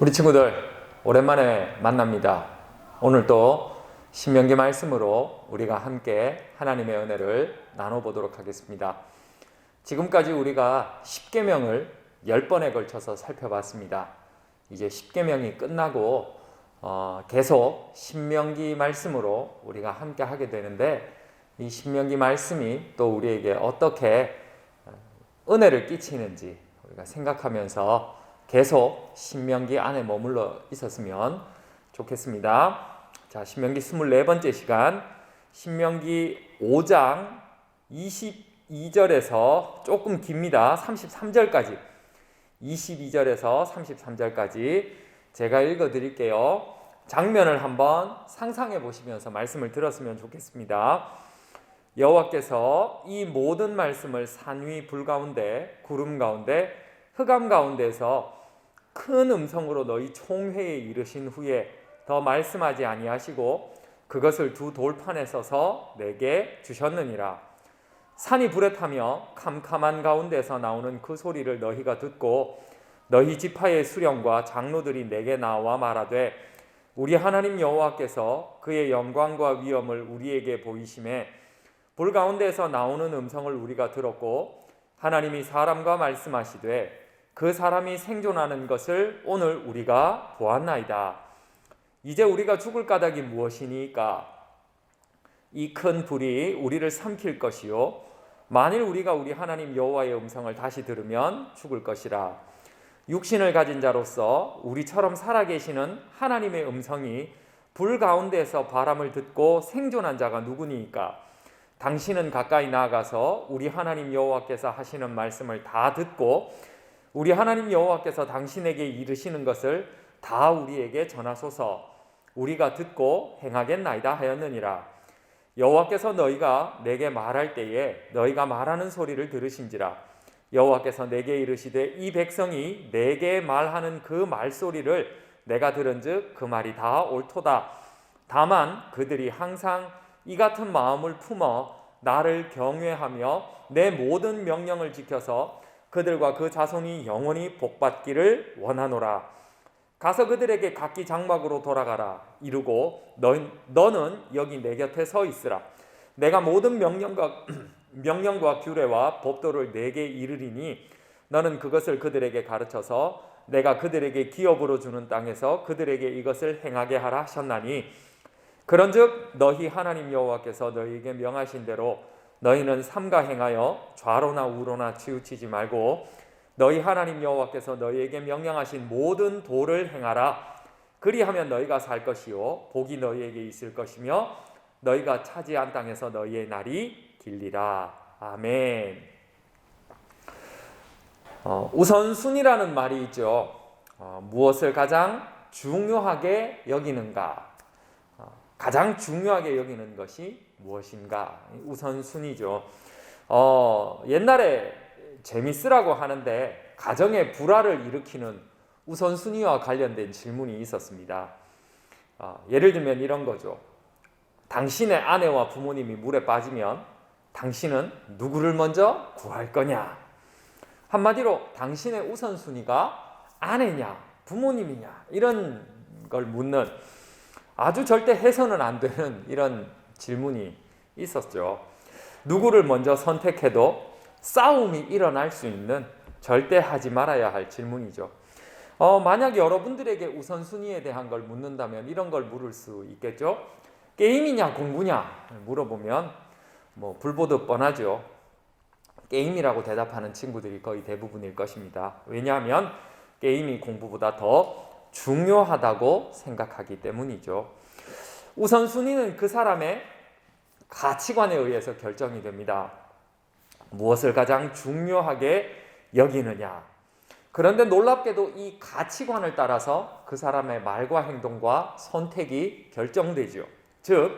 우리 친구들 오랜만에 만납니다. 오늘 또 신명기 말씀으로 우리가 함께 하나님의 은혜를 나눠보도록 하겠습니다. 지금까지 우리가 십계명을 10번에 걸쳐서 살펴봤습니다. 이제 십계명이 끝나고 계속 신명기 말씀으로 우리가 함께 하게 되는데, 이 신명기 말씀이 또 우리에게 어떻게 은혜를 끼치는지 우리가 생각하면서 계속 신명기 안에 머물러 있었으면 좋겠습니다. 자, 신명기 24번째 시간, 신명기 5장 22절에서 조금 깁니다. 33절까지, 22절에서 33절까지 제가 읽어 드릴게요. 장면을 한번 상상해 보시면서 말씀을 들었으면 좋겠습니다. 여호와께서 이 모든 말씀을 산 위 불 가운데, 구름 가운데, 흑암 가운데서 큰 음성으로 너희 총회에 이르신 후에 더 말씀하지 아니하시고 그것을 두 돌판에 써서 내게 주셨느니라. 산이 불에 타며 캄캄한 가운데서 나오는 그 소리를 너희가 듣고 너희 지파의 수령과 장로들이 내게 나와 말하되, 우리 하나님 여호와께서 그의 영광과 위엄을 우리에게 보이심에 불 가운데서 나오는 음성을 우리가 들었고, 하나님이 사람과 말씀하시되 그 사람이 생존하는 것을 오늘 우리가 보았나이다. 이제 우리가 죽을 까닭이 무엇이니까? 이 큰 불이 우리를 삼킬 것이요, 만일 우리가 우리 하나님 여호와의 음성을 다시 들으면 죽을 것이라. 육신을 가진 자로서 우리처럼 살아계시는 하나님의 음성이 불 가운데서 바람을 듣고 생존한 자가 누구니까? 당신은 가까이 나아가서 우리 하나님 여호와께서 하시는 말씀을 다 듣고 우리 하나님 여호와께서 당신에게 이르시는 것을 다 우리에게 전하소서. 우리가 듣고 행하겠나이다 하였느니라. 여호와께서 너희가 내게 말할 때에 너희가 말하는 소리를 들으신지라. 여호와께서 내게 이르시되 이 백성이 내게 말하는 그 말소리를 내가 들은즉 그 말이 다 옳도다. 다만 그들이 항상 이 같은 마음을 품어 나를 경외하며 내 모든 명령을 지켜서 그들과 그 자손이 영원히 복받기를 원하노라. 가서 그들에게 각기 장막으로 돌아가라. 이르고 너는 여기 내 곁에 서 있으라. 내가 모든 명령과 규례와 법도를 내게 이르리니 너는 그것을 그들에게 가르쳐서 내가 그들에게 기업으로 주는 땅에서 그들에게 이것을 행하게 하라 하셨나니, 그런즉 너희 하나님 여호와께서 너희에게 명하신 대로 너희는 삼가 행하여 좌로나 우로나 치우치지 말고 너희 하나님 여호와께서 너희에게 명령하신 모든 도를 행하라. 그리하면 너희가 살 것이요 복이 너희에게 있을 것이며 너희가 차지한 땅에서 너희의 날이 길리라. 아멘. 우선순위라는 말이 있죠. 무엇을 가장 중요하게 여기는가? 가장 중요하게 여기는 것이 무엇인가? 우선순위죠. 옛날에 재미쓰라고 하는데 가정의 불화를 일으키는 우선순위와 관련된 질문이 있었습니다. 예를 들면 이런 거죠. 당신의 아내와 부모님이 물에 빠지면 당신은 누구를 먼저 구할 거냐? 한마디로 당신의 우선순위가 아내냐 부모님이냐 이런 걸 묻는, 아주 절대 해서는 안 되는 이런 질문이 있었죠. 누구를 먼저 선택해도 싸움이 일어날 수 있는, 절대 하지 말아야 할 질문이죠. 만약 여러분들에게 우선순위에 대한 걸 묻는다면 이런 걸 물을 수 있겠죠. 게임이냐 공부냐 물어보면 불보듯 뻔하죠. 게임이라고 대답하는 친구들이 거의 대부분일 것입니다. 왜냐하면 게임이 공부보다 더 중요하다고 생각하기 때문이죠. 우선순위는 그 사람의 가치관에 의해서 결정이 됩니다. 무엇을 가장 중요하게 여기느냐. 그런데 놀랍게도 이 가치관을 따라서 그 사람의 말과 행동과 선택이 결정되죠. 즉,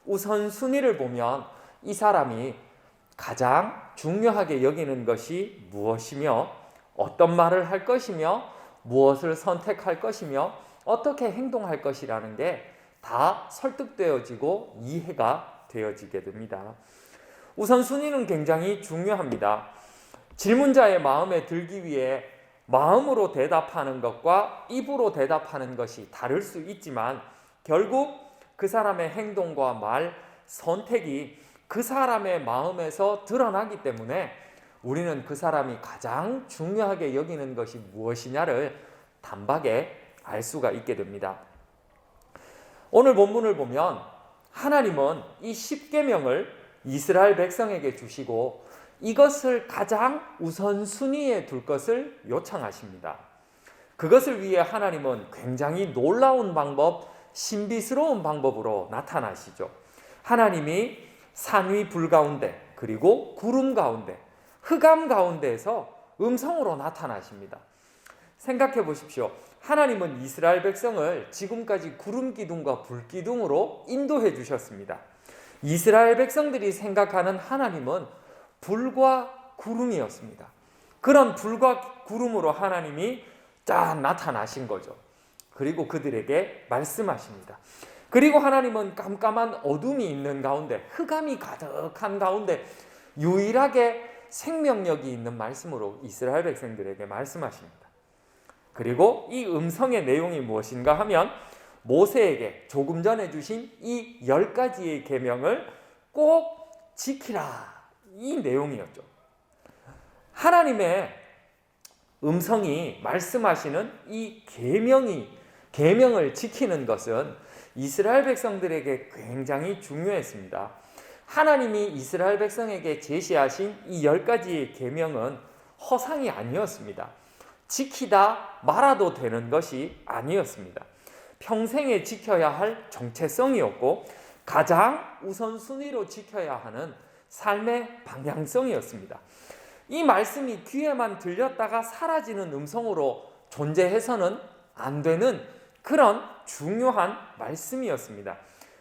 우선순위를 보면 이 사람이 가장 중요하게 여기는 것이 무엇이며 어떤 말을 할 것이며 무엇을 선택할 것이며 어떻게 행동할 것이라는 게 다 설득되어지고 이해가 되어지게 됩니다. 우선순위는 굉장히 중요합니다. 질문자의 마음에 들기 위해 마음으로 대답하는 것과 입으로 대답하는 것이 다를 수 있지만 결국 그 사람의 행동과 말, 선택이 그 사람의 마음에서 드러나기 때문에 우리는 그 사람이 가장 중요하게 여기는 것이 무엇이냐를 단박에 알 수가 있게 됩니다. 오늘 본문을 보면 하나님은 이 10계명을 이스라엘 백성에게 주시고 이것을 가장 우선순위에 둘 것을 요청하십니다. 그것을 위해 하나님은 굉장히 놀라운 방법, 신비스러운 방법으로 나타나시죠. 하나님이 산 위 불 가운데 그리고 구름 가운데 흑암 가운데에서 음성으로 나타나십니다. 생각해 보십시오. 하나님은 이스라엘 백성을 지금까지 구름 기둥과 불 기둥으로 인도해 주셨습니다. 이스라엘 백성들이 생각하는 하나님은 불과 구름이었습니다. 그런 불과 구름으로 하나님이 딱 나타나신 거죠. 그리고 그들에게 말씀하십니다. 그리고 하나님은 깜깜한 어둠이 있는 가운데, 흑암이 가득한 가운데 유일하게 생명력이 있는 말씀으로 이스라엘 백성들에게 말씀하십니다. 그리고 이 음성의 내용이 무엇인가 하면 모세에게 조금 전에 주신 이 10가지의 계명을 꼭 지키라, 이 내용이었죠. 하나님의 음성이 말씀하시는 이 계명을 지키는 것은 이스라엘 백성들에게 굉장히 중요했습니다. 하나님이 이스라엘 백성에게 제시하신 이 10가지의 계명은 허상이 아니었습니다. 지키다 말아도 되는 것이 아니었습니다. 평생에 지켜야 할 정체성이었고 가장 우선순위로 지켜야 하는 삶의 방향성이었습니다. 이 말씀이 귀에만 들렸다가 사라지는 음성으로 존재해서는 안 되는 그런 중요한 말씀이었습니다.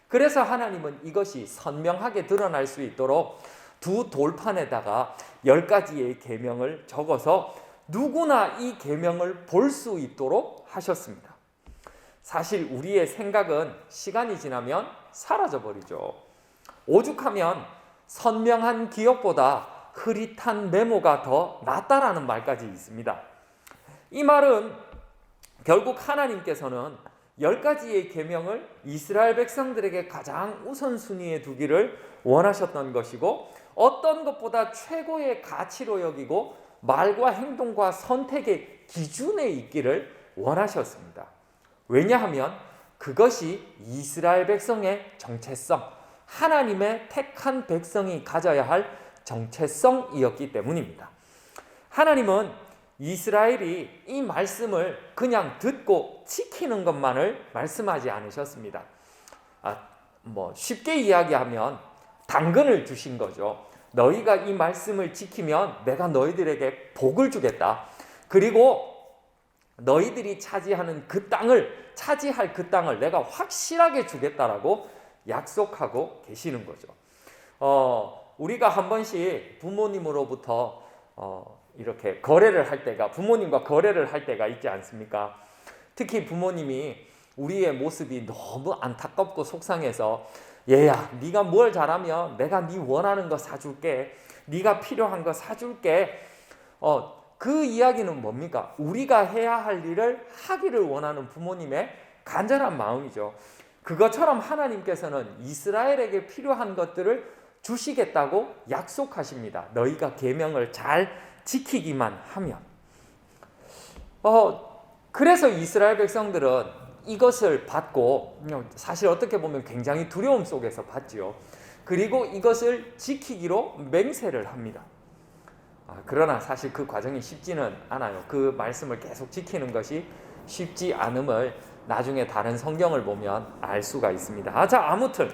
그래서 하나님은 이것이 선명하게 드러날 수 있도록 두 돌판에다가 10가지의 계명을 적어서 누구나 이 계명을 볼 수 있도록 하셨습니다. 사실 우리의 생각은 시간이 지나면 사라져 버리죠. 오죽하면 선명한 기억보다 흐릿한 메모가 더 낫다라는 말까지 있습니다. 이 말은 결국 하나님께서는 10가지의 계명을 이스라엘 백성들에게 가장 우선순위에 두기를 원하셨던 것이고 어떤 것보다 최고의 가치로 여기고 말과 행동과 선택의 기준에 있기를 원하셨습니다. 왜냐하면 그것이 이스라엘 백성의 정체성, 하나님의 택한 백성이 가져야 할 정체성이었기 때문입니다. 하나님은 이스라엘이 이 말씀을 그냥 듣고 지키는 것만을 말씀하지 않으셨습니다. 쉽게 이야기하면 당근을 주신 거죠. 너희가 이 말씀을 지키면 내가 너희들에게 복을 주겠다. 그리고 너희들이 차지할 그 땅을 내가 확실하게 주겠다라고 약속하고 계시는 거죠. 우리가 한 번씩 부모님으로부터 이렇게 부모님과 거래를 할 때가 있지 않습니까? 특히 부모님이 우리의 모습이 너무 안타깝고 속상해서 얘야, 네가 뭘 잘하면 내가 네 원하는 거 사줄게. 네가 필요한 거 사줄게. 그 이야기는 뭡니까? 우리가 해야 할 일을 하기를 원하는 부모님의 간절한 마음이죠. 그것처럼 하나님께서는 이스라엘에게 필요한 것들을 주시겠다고 약속하십니다. 너희가 계명을 잘 지키기만 하면. 그래서 이스라엘 백성들은 이것을 받고 사실 어떻게 보면 굉장히 두려움 속에서 받지요. 그리고 이것을 지키기로 맹세를 합니다. 그러나 사실 그 과정이 쉽지는 않아요. 그 말씀을 계속 지키는 것이 쉽지 않음을 나중에 다른 성경을 보면 알 수가 있습니다. 아무튼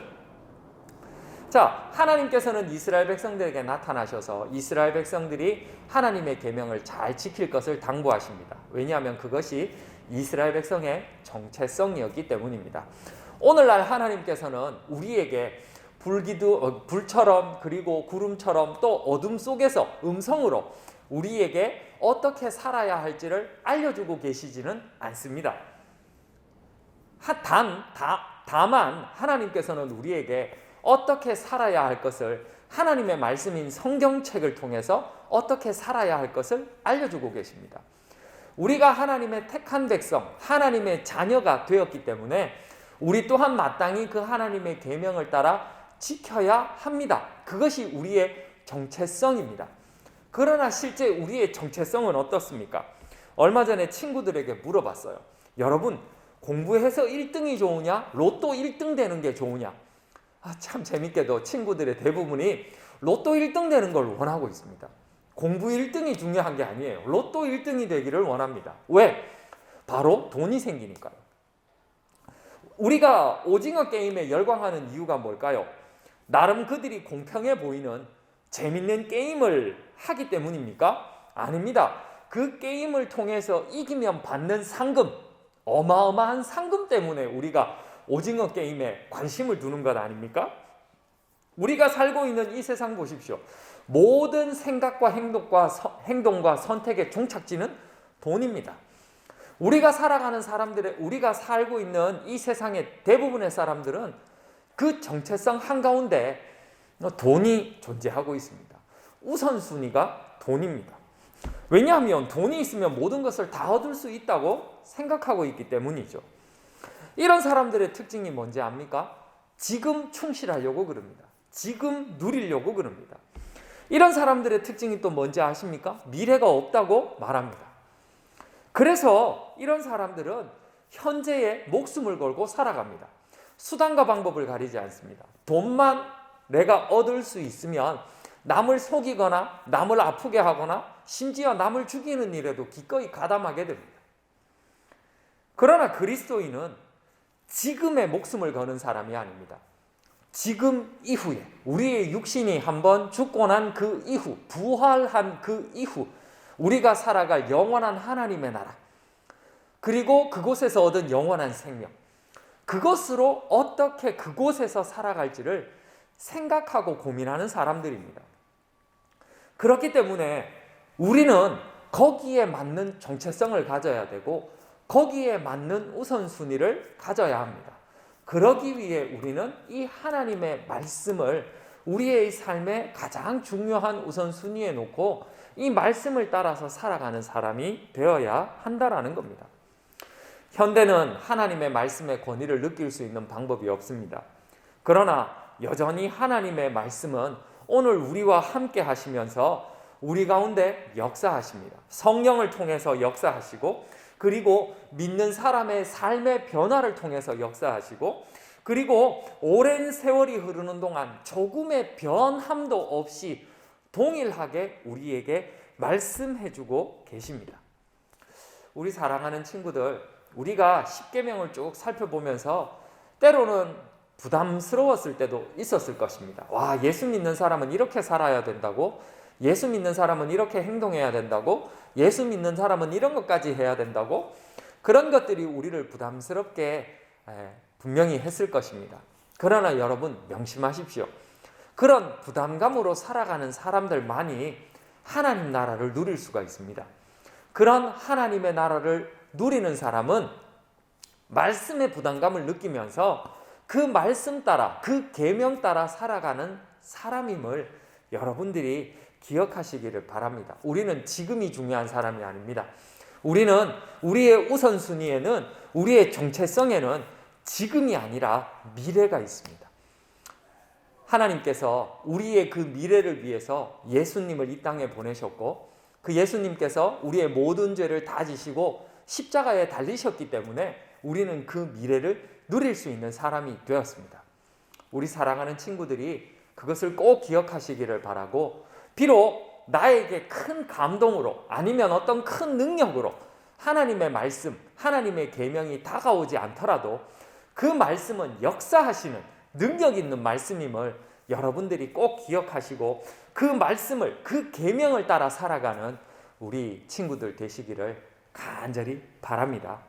하나님께서는 이스라엘 백성들에게 나타나셔서 이스라엘 백성들이 하나님의 계명을 잘 지킬 것을 당부하십니다. 왜냐하면 그것이 이스라엘 백성의 정체성이었기 때문입니다. 오늘날 하나님께서는 우리에게 불처럼 그리고 구름처럼 또 어둠 속에서 음성으로 우리에게 어떻게 살아야 할지를 알려주고 계시지는 않습니다. 다만 하나님께서는 우리에게 어떻게 살아야 할 것을 하나님의 말씀인 성경책을 통해서 어떻게 살아야 할 것을 알려주고 계십니다. 우리가 하나님의 택한 백성, 하나님의 자녀가 되었기 때문에 우리 또한 마땅히 그 하나님의 계명을 따라 지켜야 합니다. 그것이 우리의 정체성입니다. 그러나 실제 우리의 정체성은 어떻습니까? 얼마 전에 친구들에게 물어봤어요. 여러분, 공부해서 1등이 좋으냐? 로또 1등 되는 게 좋으냐? 참 재밌게도 친구들의 대부분이 로또 1등 되는 걸 원하고 있습니다. 공부 1등이 중요한 게 아니에요. 로또 1등이 되기를 원합니다. 왜? 바로 돈이 생기니까요. 우리가 오징어 게임에 열광하는 이유가 뭘까요? 나름 그들이 공평해 보이는 재밌는 게임을 하기 때문입니까? 아닙니다. 그 게임을 통해서 이기면 받는 상금, 어마어마한 상금 때문에 우리가 오징어 게임에 관심을 두는 것 아닙니까? 우리가 살고 있는 이 세상 보십시오. 모든 생각과 행동과 선택의 종착지는 돈입니다. 우리가 살아가는 우리가 살고 있는 이 세상의 대부분의 사람들은 그 정체성 한가운데 돈이 존재하고 있습니다. 우선순위가 돈입니다. 왜냐하면 돈이 있으면 모든 것을 다 얻을 수 있다고 생각하고 있기 때문이죠. 이런 사람들의 특징이 뭔지 압니까? 지금 충실하려고 그럽니다. 지금 누리려고 그럽니다. 이런 사람들의 특징이 또 뭔지 아십니까? 미래가 없다고 말합니다. 그래서 이런 사람들은 현재에 목숨을 걸고 살아갑니다. 수단과 방법을 가리지 않습니다. 돈만 내가 얻을 수 있으면 남을 속이거나 남을 아프게 하거나 심지어 남을 죽이는 일에도 기꺼이 가담하게 됩니다. 그러나 그리스도인은 지금의 목숨을 거는 사람이 아닙니다. 지금 이후에 우리의 육신이 한번 죽고 난 그 이후, 부활한 그 이후 우리가 살아갈 영원한 하나님의 나라, 그리고 그곳에서 얻은 영원한 생명, 그것으로 어떻게 그곳에서 살아갈지를 생각하고 고민하는 사람들입니다. 그렇기 때문에 우리는 거기에 맞는 정체성을 가져야 되고 거기에 맞는 우선순위를 가져야 합니다. 그러기 위해 우리는 이 하나님의 말씀을 우리의 삶의 가장 중요한 우선순위에 놓고 이 말씀을 따라서 살아가는 사람이 되어야 한다라는 겁니다. 현대는 하나님의 말씀의 권위를 느낄 수 있는 방법이 없습니다. 그러나 여전히 하나님의 말씀은 오늘 우리와 함께 하시면서 우리 가운데 역사하십니다. 성령을 통해서 역사하시고, 그리고 믿는 사람의 삶의 변화를 통해서 역사하시고, 그리고 오랜 세월이 흐르는 동안 조금의 변함도 없이 동일하게 우리에게 말씀해주고 계십니다. 우리 사랑하는 친구들, 우리가 십계명을 쭉 살펴보면서 때로는 부담스러웠을 때도 있었을 것입니다. 와, 예수 믿는 사람은 이렇게 살아야 된다고? 예수 믿는 사람은 이렇게 행동해야 된다고? 예수 믿는 사람은 이런 것까지 해야 된다고? 그런 것들이 우리를 부담스럽게 분명히 했을 것입니다. 그러나 여러분 명심하십시오. 그런 부담감으로 살아가는 사람들만이 하나님 나라를 누릴 수가 있습니다. 그런 하나님의 나라를 누리는 사람은 말씀의 부담감을 느끼면서 그 말씀 따라, 그 계명 따라 살아가는 사람임을 여러분들이 기억하시기를 바랍니다. 우리는 지금이 중요한 사람이 아닙니다. 우리는 우리의 우선순위에는, 우리의 정체성에는 지금이 아니라 미래가 있습니다. 하나님께서 우리의 그 미래를 위해서 예수님을 이 땅에 보내셨고, 그 예수님께서 우리의 모든 죄를 다 지시고 십자가에 달리셨기 때문에 우리는 그 미래를 누릴 수 있는 사람이 되었습니다. 우리 사랑하는 친구들이 그것을 꼭 기억하시기를 바라고, 비록 나에게 큰 감동으로 아니면 어떤 큰 능력으로 하나님의 말씀, 하나님의 계명이 다가오지 않더라도 그 말씀은 역사하시는 능력 있는 말씀임을 여러분들이 꼭 기억하시고 그 말씀을, 그 계명을 따라 살아가는 우리 친구들 되시기를 간절히 바랍니다.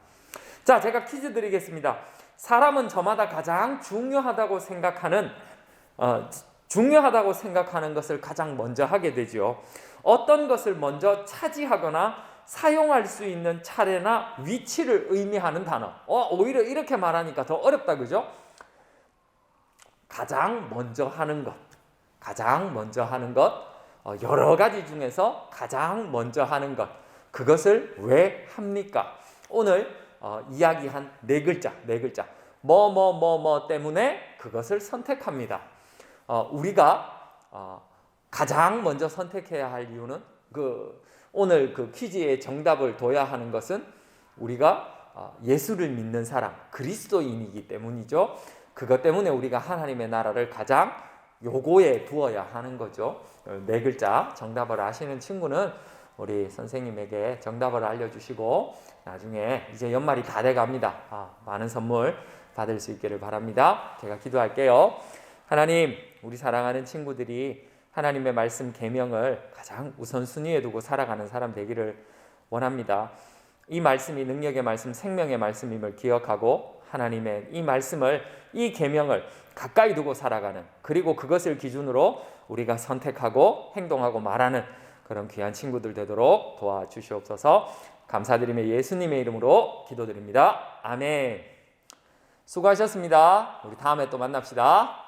자, 제가 퀴즈 드리겠습니다. 사람은 저마다 가장 중요하다고 생각하는 것을 가장 먼저 하게 되죠. 어떤 것을 먼저 차지하거나 사용할 수 있는 차례나 위치를 의미하는 단어. 오히려 이렇게 말하니까 더 어렵다, 그죠? 가장 먼저 하는 것. 가장 먼저 하는 것. 여러 가지 중에서 가장 먼저 하는 것. 그것을 왜 합니까? 오늘 이야기한 네 글자 뭐 때문에 그것을 선택합니다. 우리가 가장 먼저 선택해야 할 이유는 오늘 그 퀴즈의 정답을 둬야 하는 것은 우리가 예수를 믿는 사람, 그리스도인이기 때문이죠. 그것 때문에 우리가 하나님의 나라를 가장 요고에 두어야 하는 거죠. 네 글자 정답을 아시는 친구는 우리 선생님에게 정답을 알려주시고 나중에 이제 연말이 다 돼갑니다. 많은 선물 받을 수 있기를 바랍니다. 제가 기도할게요. 하나님, 우리 사랑하는 친구들이 하나님의 말씀 계명을 가장 우선순위에 두고 살아가는 사람 되기를 원합니다. 이 말씀이 능력의 말씀, 생명의 말씀임을 기억하고 하나님의 이 말씀을, 이 계명을 가까이 두고 살아가는, 그리고 그것을 기준으로 우리가 선택하고 행동하고 말하는 그런 귀한 친구들 되도록 도와주시옵소서. 감사드리며 예수님의 이름으로 기도드립니다. 아멘. 수고하셨습니다. 우리 다음에 또 만납시다.